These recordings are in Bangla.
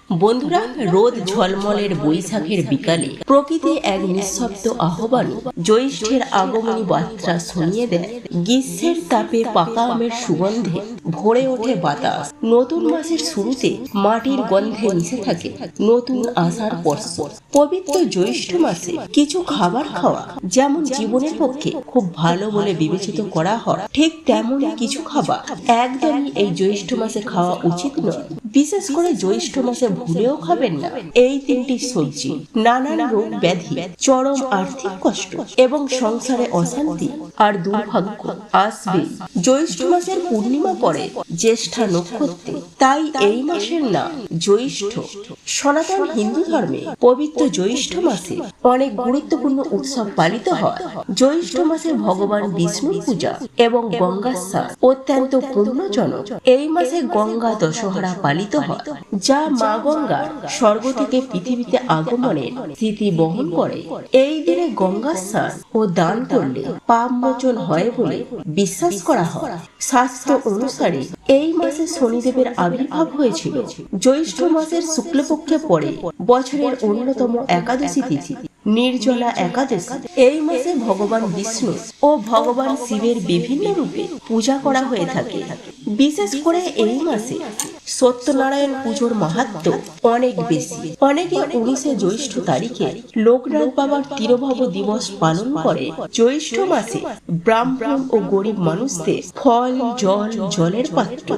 বন্ধুরা, রোদ ঝলমলের বৈশাখের বিকালে প্রকৃতি এক নিঃশব্দ আহ্বান জ্যৈষ্ঠের আগমনী বার্তা শুনিয়ে দেয়। গ্রীষ্মের তাপে পাকা আমের সুগন্ধে ভরে ওঠে বাতাস। নতুন মাসের শুরুতে মাটির গন্ধে মিশে থাকে নতুন আশার স্পর্শ। পবিত্র জ্যৈষ্ঠ মাসে কিছু খাবার খাওয়া যেমন জীবনের পক্ষে খুব ভালো বলে বিবেচিত করা হয়, ঠিক তেমনই কিছু খাবার একদমই এই জ্যৈষ্ঠ মাসে খাওয়া উচিত নয়। বিশেষ করে জ্যৈষ্ঠ মাসে ভুলেও খাবেন না এই তিনটি সবজি। নানান রোগ ব্যাধি, চরম আর্থিক কষ্ট এবং সংসারে অশান্তি আর দুর্ভাগ্য আসবে। জ্যৈষ্ঠ মাসের পূর্ণিমা পড়ে জ্যেষ্ঠা নক্ষত্রে, তাই এই মাসের নাম জ্যৈষ্ঠ। সনাতন হিন্দু ধর্মে পবিত্র জ্যৈষ্ঠ মাসে অনেক গুরুত্বপূর্ণ উৎসব পালিত হয়। জ্যৈষ্ঠ মাসে ভগবান বিষ্ণুর পূজা এবং গঙ্গা স্নান অত্যন্ত পুণ্যজনক। এই মাসে গঙ্গা দশহরা পালিত হয়, যা মা গঙ্গার স্বর্গ থেকে পৃথিবীতে আগমনের স্মৃতি বহন করে। এই দিনে গঙ্গা স্নান ও দান করলে পাপ মোচন হয় বলে বিশ্বাস করা হয়। শাস্ত্র অনুসারে এই মাসে শনিদেবের আবির্ভাব হয়েছিল। জ্যৈষ্ঠ মাসের শুক্লপক্ষে পড়ে বছরের অন্যতম একাদশী তিথি নির্জলা একাদশী। এই মাসে ভগবান বিষ্ণু ও ভগবান শিবের বিভিন্ন রূপে পূজা করা হয়ে থাকে। বিশেষ করে এই মাসে সত্যনারায়ণ পুজোর মাহাত্ম্য অনেক বেশি। অনেকে 19শে জ্যৈষ্ঠ তারিখে লোকনাথ বাবার তিরোভাব দিবস পালন করে। জ্যৈষ্ঠ মাসে ব্রাহ্মণ ও গরিব মানুষদের ফল, জলের পাত্র,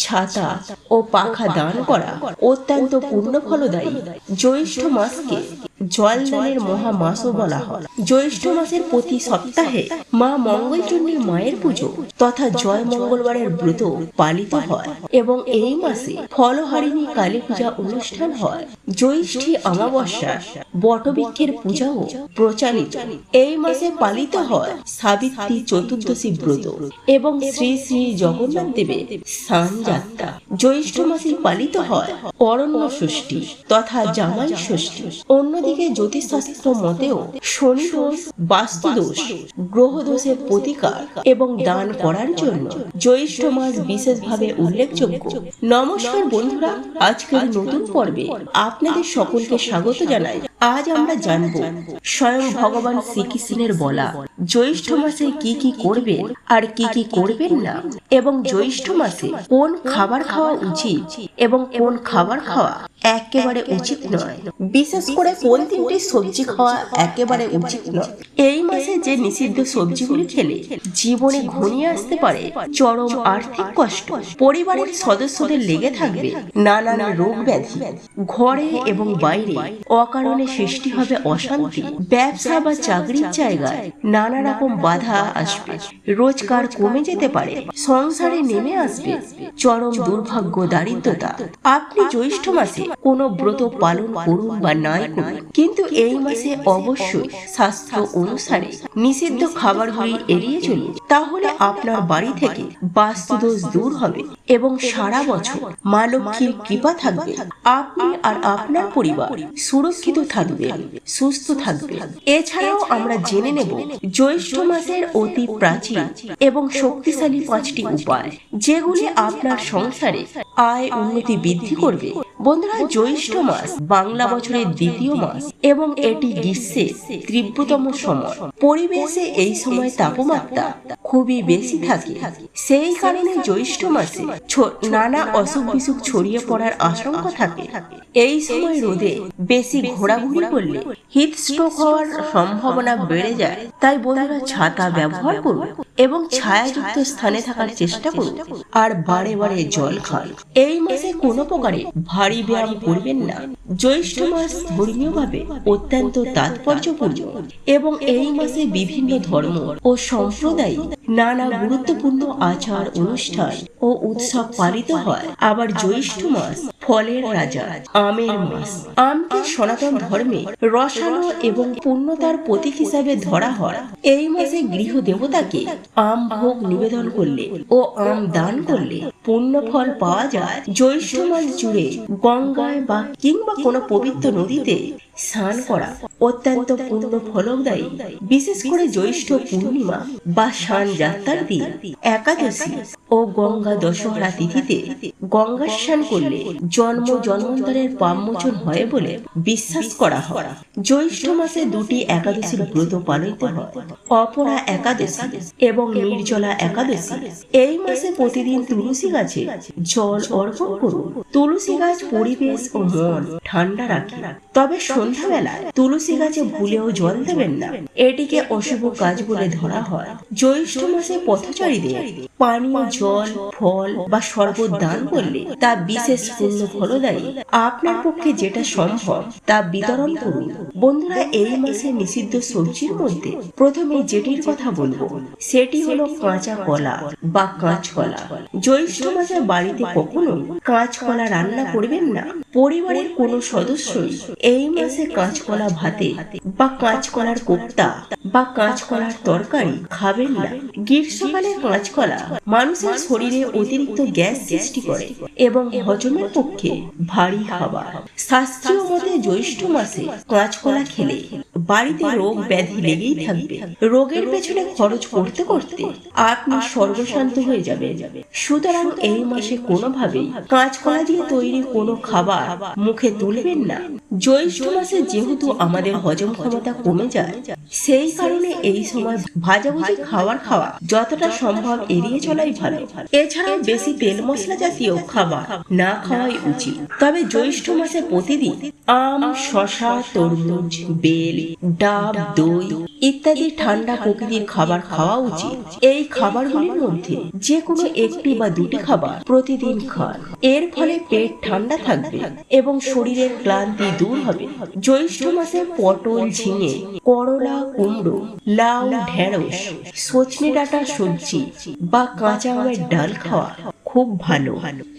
ছাতা ও পাখা দান করা অত্যন্ত পূর্ণ ফলদায়ী। জ্যৈষ্ঠ মাসকে জল দানের মহা মাসও বলা হয়। জ্যৈষ্ঠ মাসের প্রতি সপ্তাহে মা মঙ্গলচণ্ডী মায়ের পুজো তথা জয় মঙ্গলবারের ব্রত পালিত হয় এবং এই মাসে ফলহারিণী কালী পূজা অনুষ্ঠান হয়। জ্যৈষ্ঠী অমাবস্যা বটবৃক্ষের পূজাও প্রচারিত। এই মাসে পালিত হয় সাবিত্রী চতুর্দশী ব্রত এবং শ্রী শ্রী জগন্নাথ দেবের স্নান যাত্রা। জ্যৈষ্ঠ মাসে পালিত হয় অরণ্য ষষ্ঠী তথা জামাই ষষ্ঠী। অন্যদিকে জ্যোতিষশাস্ত্র মতেও শনি দোষ, বাস্তু দোষ, গ্রহ দোষের প্রতিকার এবং দান করার জন্য জ্যৈষ্ঠ মাস বিশেষভাবে উল্লেখযোগ্য। নমস্কার বন্ধুরা, আজকের নতুন পর্বে আপনাদের সকলকে স্বাগত জানাই। আজ আমরা জানব স্বয়ং ভগবান শ্রীকৃষ্ণের বলা জ্যৈষ্ঠ মাসে কি কি করবেন আর কি কি করবেন না, এবং জ্যৈষ্ঠ মাসে কোন খাবার খাওয়া উচিত এবং কোন খাবার খাওয়া একেবারে উচিত নয়। বিশেষ করে কোন তিনটি সবজি খাওয়া একেবারে উচিত নয়। এই মাসে যে নিষিদ্ধ সবজিগুলি খেলে জীবনে ঘনিয়ে আসতে পারে চরম আর্থিক কষ্ট, পরিবারের সদস্যদের লেগে থাকবে নানান রোগ ব্যাধি, ঘরে এবং বাইরে অকারণে সৃষ্টি হবে অশান্তি, ব্যবসা বা চাকরির জায়গায় নানা রকম বাধা আসবে, রোজগার কমে যেতে পারে, সংসারে নেমে আসবে চরম দুর্ভাগ্য, দারিদ্রতা। আপনি জ্যৈষ্ঠ মাসে কোনো ব্রত পালন করুন বা নাই করুন, কিন্তু এই মাসে অবশ্যই শাস্ত্র অনুসারে নিষিদ্ধ খাবারগুলি এড়িয়ে চলুন। তাহলে আপনার বাড়ি থেকে বাস্তুদোষ দূর হবে এবং সারা বছর মা লক্ষ্মীর কৃপা থাকবে। আপনি আর আপনার পরিবার সুরক্ষিত থাকবেন, সুস্থ থাকবেন। এছাড়াও আমরা জেনে নেব জ্যৈষ্ঠ মাসের অতি প্রাচীন এবং শক্তিশালী 5টি উপায়, যেগুলি আপনার সংসারে আয় উন্নতি বৃদ্ধি করবে। বন্ধুরা, জ্যৈষ্ঠ মাস বাংলা বছরের দ্বিতীয় মাস এবং এটি গ্রীষ্মের তীব্রতম সময়। পরিবেশে এই সময় তাপমাত্রা খুবই বেশি থাকে। সেই কারণে জ্যৈষ্ঠ মাসে নানা অসুখ বিসুখ ছড়িয়ে পড়ার আশঙ্কা থাকে। এই সময় রোদে বেশি ঘোরাঘুরি করলে হিট স্ট্রোক হওয়ার সম্ভাবনা বেড়ে যায়। তাই বন্ধুরা, ছাতা ব্যবহার করুন এবং ছায়াযুক্ত স্থানে থাকার চেষ্টা করুন আর বারে বারে জল খান। এই মাসে কোনো প্রকারে ভারী ব্যায়াম করবেন না। জ্যৈষ্ঠ মাস ধর্মীয়ভাবে অত্যন্ত তাৎপর্যপূর্ণ এবং এই মাসে বিভিন্ন ধর্ম ও সম্প্রদায় নানা গুরুত্বপূর্ণ আচার অনুষ্ঠান ও উৎসব পালিত হয়। আবার জ্যৈষ্ঠ মাস ফলের রাজা, আমের মাস। আমকে সনাতন ধর্মে রসালো এবং পূর্ণতার প্রতীক হিসাবে ধরা হয়। এই মাসে গৃহ দেবতাকে আম ভোগ নিবেদন করলে ও আম দান করলে পূর্ণ ফল পাওয়া যায়। জ্যৈষ্ঠ মাস জুড়ে গঙ্গায় বা কিংবা কোনো পবিত্র নদীতে স্নান করা অত্যন্ত পুণ্য ফলদায়ী। বিশেষ করে জ্যৈষ্ঠ পূর্ণিমা বা শান যাত্রার দিন, একাদশী ও গঙ্গা দশহরা তিথিতে গঙ্গা স্নান করলে জন্ম জন্মান্তরের পাপমোচন হয় বলে বিশ্বাস করা হয়। জ্যৈষ্ঠ মাসে দুটি একাদশীর ব্রত পালিত হয়, অপরা একাদশী এবং নির্জলা একাদশী। এই মাসে প্রতিদিন তুলসী গাছে জল অর্পণ করুন। তুলসী গাছ পরিবেশ ও মন ঠান্ডা রাখে, তবে সন্ধ্যাবেলায় তুলসী গাছে ভুলেও জল দেবেন না, এটিকে অশুভ কাজ বলে ধরা হয়। জ্যৈষ্ঠ মাসে পথচারীদের পানীয় জল, ফল বা শরবত দান করলে তা বিশেষ পুণ্য ফলদায়ী। আপনার পক্ষে যেটা সম্ভব তা বিতরণ করুন। বন্ধুরা, এই মাসে নিষিদ্ধ সবজির মধ্যে প্রথমে যেটির কথা বলবো সেটি হলো কাঁচা কলা বা কাঁচকলা। জ্যৈষ্ঠ মাসে বাড়িতে কখনোই কাঁচকলা রান্না করবেন না। পরিবারের কোনো সদস্যই এই মাসে কাঁচকলা ভাতে বা কাঁচকলার কোপ্তা বা কাঁচকলার তরকারি খাবেন না। গ্রীষ্মকালে কাঁচকলা মানুষের শরীরে অতিরিক্ত গ্যাস সৃষ্টি করে এবং হজমের পক্ষে ভারী খাবার। শাস্ত্রীয় মতে জ্যৈষ্ঠ মাসে কাঁচকলা খেলে বাড়িতে রোগ ব্যাধি লেগেই থাকবে। রোগের পেছনে খরচ করতে করতে আপনি সর্বশান্ত হয়ে যাবেন। সুতরাং এই মাসে কোনোভাবেই কাঁচকলা দিয়ে তৈরি কোনো খাবার মুখে তুলবেন না। জ্যৈষ্ঠ মাসে যেহেতু আমাদের হজম ক্ষমতা কমে যায়, সেই কারণে এই সময় ভাজাভুজি খাবার খাওয়া যতটা সম্ভব এড়িয়ে চলাই ভালো। এছাড়াও বেশি তেল মশলা জাতীয় খাবার না খাওয়াই উচিত। তবে জ্যৈষ্ঠ মাসে প্রতিদিন আম, শশা, তরমুজ, বেল, ডাব, দই ইত্যাদি ঠান্ডা প্রকৃতির খাবার খাওয়া উচিত। এই খাবারগুলির মধ্যে যে কোনো একটি বা দুটি খাবার প্রতিদিন খান। এর ফলে পেট ঠান্ডা থাকবে এবং শরীরের ক্লান্তি দূর হবে। জ্যৈষ্ঠ মাসে পটল, ঝিঙে, করলা, কুমড়ো, লাউ, ঢেঁড়স, সজনে ডাঁটার সবজি বা কাঁচা আমের ডাল খাওয়া খুব ভালো।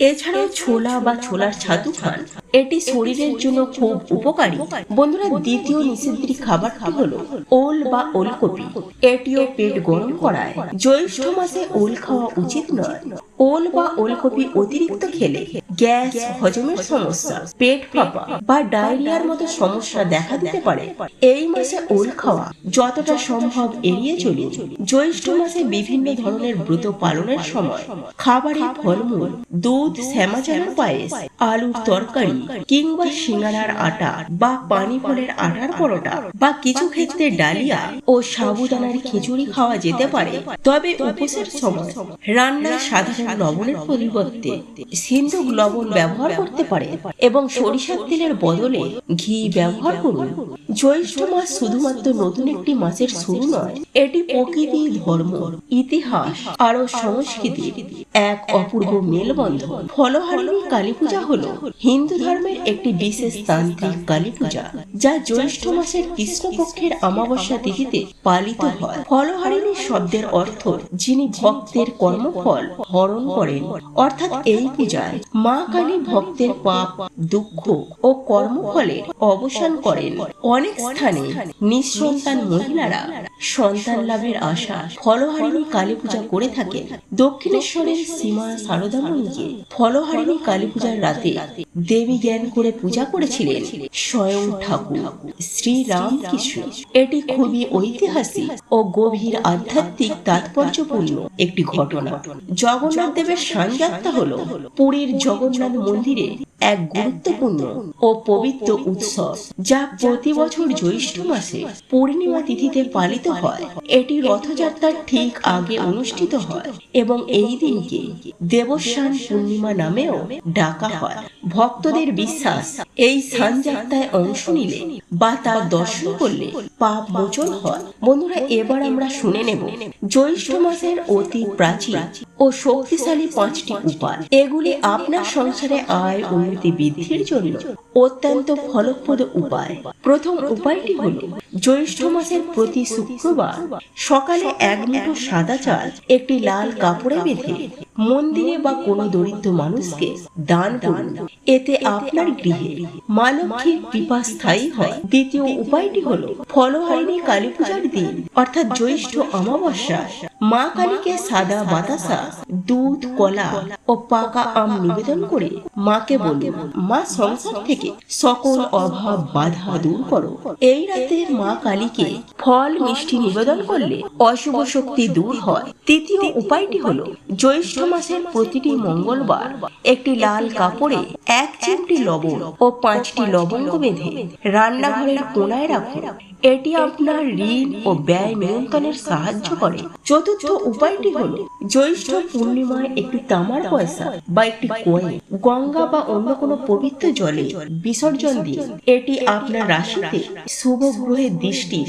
এছাড়াও ছোলা বা ছোলার ছাতু খান, এটি শরীরের জন্য খুব উপকারী। বন্ধুরা, দ্বিতীয় নিষিদ্ধ খাবারটি হলো ওল বা ওলকপি। এটিও পেট গরম করায়। জ্যৈষ্ঠ মাসে ওল খাওয়া উচিত নয়। ওল বা ওলকপি অতিরিক্ত খেলে গ্যাস, হজমের সমস্যা, পেট ফাঁপা বা ডায়রিয়ার মতো সমস্যা দেখা দিতে পারে। এই মাসে ওল খাওয়া যতটা সম্ভব এড়িয়ে চলুন। জ্যৈষ্ঠ মাসে বিভিন্ন ধরনের ব্রত পালনের সময় খাবারে ফলমূল, দুধ, শ্যামাচানার পায়েস, আলুর তরকারি কিংবা সিঙ্গারার আটা বা পানি ফলের আটার পরোটা বা কিছু ক্ষেত্রে ডালিয়া ও সাবুদানার খিচুড়ি খাওয়া যেতে পারে। তবে উপোসের সময় রান্নায় সাধারণ লবণের পরিবর্তে সিন্ধুক লবণ ব্যবহার করতে পারে এবং সরিষার তেলের বদলে ঘি ব্যবহার করুন। জ্যৈষ্ঠ মাস শুধুমাত্র নতুন একটি মাসের শুরু নয়, এটি প্রকৃতি, ধর্ম, ইতিহাস আর সংস্কৃতির এক অপূর্ব মেলবন্ধন। ফলহারিণী কালী পূজা হলো হিন্দু ধর্মের একটি বিশেষ তান্ত্রিক কালী পূজা, যা জ্যৈষ্ঠ মাসের কৃষ্ণপক্ষের অমাবস্যা তিথিতে পালিত হয়। ফলহারিণী শব্দের অর্থ যিনি ভক্তের কর্মফল হরণ করেন, অর্থাৎ এই পূজায় মা কালী ভক্তের পাপ, দুঃখ ও কর্মফলের অবসান করেন। অনেক স্থানে নিঃসন্তান মহিলারা সন্তান লাভের আশা ফলহারিণী কালী পূজা করে থাকেন। দক্ষিণেশ্বরের সীমা সারদা মন্দিরে ফলহারিণী কালী পূজার রাতে দেবী জ্ঞান করে পূজা করেছিলেন স্বয়ং ঠাকুর শ্রী রামকৃষ্ণ। এটি খুবই ঐতিহাসিক ও গভীর আধ্যাত্মিক তাৎপর্যপূর্ণ একটি ঘটনা। জগন্নাথ দেবের সানযাত্রা হলো পুরীর জগন্নাথ মন্দিরে এক গুরুত্বপূর্ণ ও পবিত্র উৎসব, যা প্রতি বছর জ্যৈষ্ঠ মাসে পূর্ণিমা তিথিতে পালিত হয়। এটি রথযাত্রার ঠিক আগে অনুষ্ঠিত হয় এবং এই দিনকে দেবস্নান পূর্ণিমা নামেও ডাকা হয়। ভক্তদের বিশ্বাস, এই সানযাত্রায় অংশ নিলে বা তার দর্শন করলে পাপ মোচন হয়। বন্ধুরা, এবার আমরা শুনে নেব জ্যৈষ্ঠ মাসের অতি প্রাচীন ও শক্তিশালী 5টি উপায়। এগুলি আপনার সংসারে আয় উন্নতি বৃদ্ধির জন্য অত্যন্ত ফলপ্রদ উপায়। প্রথম উপায়টি হল জ্যৈষ্ঠ মাসের প্রতি শুক্রবার সকালে 1 মুঠো সাদা চাল একটি লাল কাপড়ে বেঁধে মন্দিরে বা কোনো দরিদ্র মানুষকে দান করুন। এতে আপনার গৃহে মা লক্ষ্মীর কৃপা স্থায়ী হয়। দ্বিতীয় উপায়টি হলো ফলহারিণী কালী পূজার দিন অর্থাৎ জ্যৈষ্ঠ অমাবস্যা মা কালীকে সাদা বাতাসা, দুধ, কলা ও পাকা আম নিবেদন করে মাকে বলুন, মা সংসার থেকে সকল অভাব বাধা দূর করো। এই রাতে মা কালীকে ফল মিষ্টি নিবেদন করলে অশুভ শক্তি দূর হয়। তৃতীয় উপায়টি হলো জ্যৈষ্ঠ মাসের প্রতিটি মঙ্গলবার একটি লাল কাপড়ে 1 চিমটি লবণ ও 5টি লবঙ্গ বেঁধে রান্নাঘরের কোণায় রাখুন। এটি আপনার ঋণ ও ব্যয় নিয়ন্ত্রণের সাহায্য করে। চতুর্থ উপায়টি হলো জ্যৈষ্ঠ পূর্ণিমায় একটি তামার পয়সা বা একটি কয়েন গঙ্গা বা অন্য কোনো পবিত্র জলে বিসর্জন দিন। এটি আপনার রাশিতে শুভ গ্রহের দৃষ্টি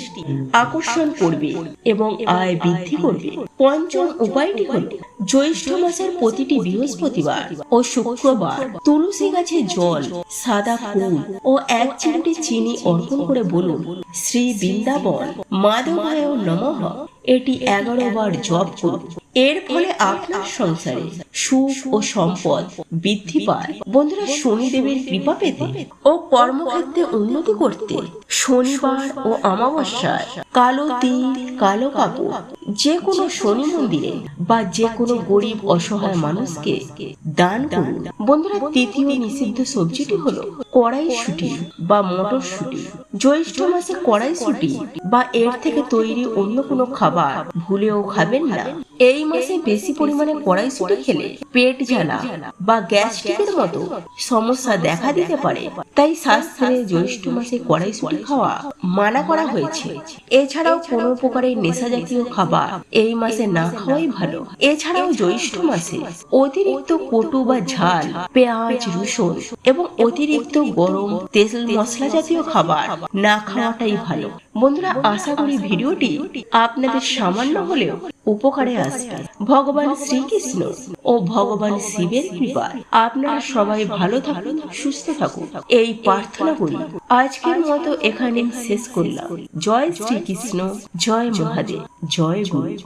আকর্ষণ করবে এবং আয় বৃদ্ধি করবে। পঞ্চম উপায়টি হলো জ্যৈষ্ঠ মাসের প্রতিটি বৃহস্পতিবার ও শুক্রবার তুলসী গাছে জল, সাদা ফুল ও 1 চিমটি চিনি অর্পণ করে বলুন, শ্রী বৃন্দাবন মাধবায় নমঃ। এটি 11 বার জপ করুন। এর ফলে আপনার সংসারে সুখ ও সম্পদ বৃদ্ধি পায়। বন্ধুরা, শনিদেবের কৃপা পেতে ও কর্মক্ষেত্রে উন্নতি করতে শনিবার ও অমাবস্যায় কালো তিল, কালো কাপড় যে কোনো শনি মন্দিরে বা যে কোনো গরিব অসহায় মানুষকে দান করুন। বন্ধুরা, তৃতীয় নিষিদ্ধ সবজিটি হলো কড়াইশুঁটি বা মটরশুঁটি। জ্যৈষ্ঠ মাসে কড়াইশুঁটি বা এর থেকে তৈরি অন্য কোনো খাবার ভুলেও খাবেন না। এই মাসে বেশি পরিমাণে কড়াইশুঁটি খেলে পেট জ্বালা বা গ্যাস্ট্রিকের মতো সমস্যা দেখা দিতে পারে। তাই শাস্ত্রে জ্যৈষ্ঠ মাসে কড়াইশুঁটি খাওয়া মানা করা হয়েছে। এছাড়াও কোনো প্রকারের নেশা জাতীয় খাবার এই মাসে না খাওয়াই ভালো। এছাড়াও জ্যৈষ্ঠ মাসে অতিরিক্ত কটু বা ঝাল, পেঁয়াজ, রসুন এবং অতিরিক্ত গরম তেল মশলা জাতীয় খাবার না খাওয়াটাই ভালো। বন্ধুরা, আশা করি ভিডিওটি আপনাদের সামান্য হলেও উপকারে আসবে। ভগবান শ্রীকৃষ্ণ ও ভগবান শিবের কৃপায় আপনারা সবাই ভালো থাকুন, সুস্থ থাকুন এই প্রার্থনা করি। আজকের মতো এখানে শেষ করলাম। জয় শ্রীকৃষ্ণ, জয় মহাদেব, জয় গুরু।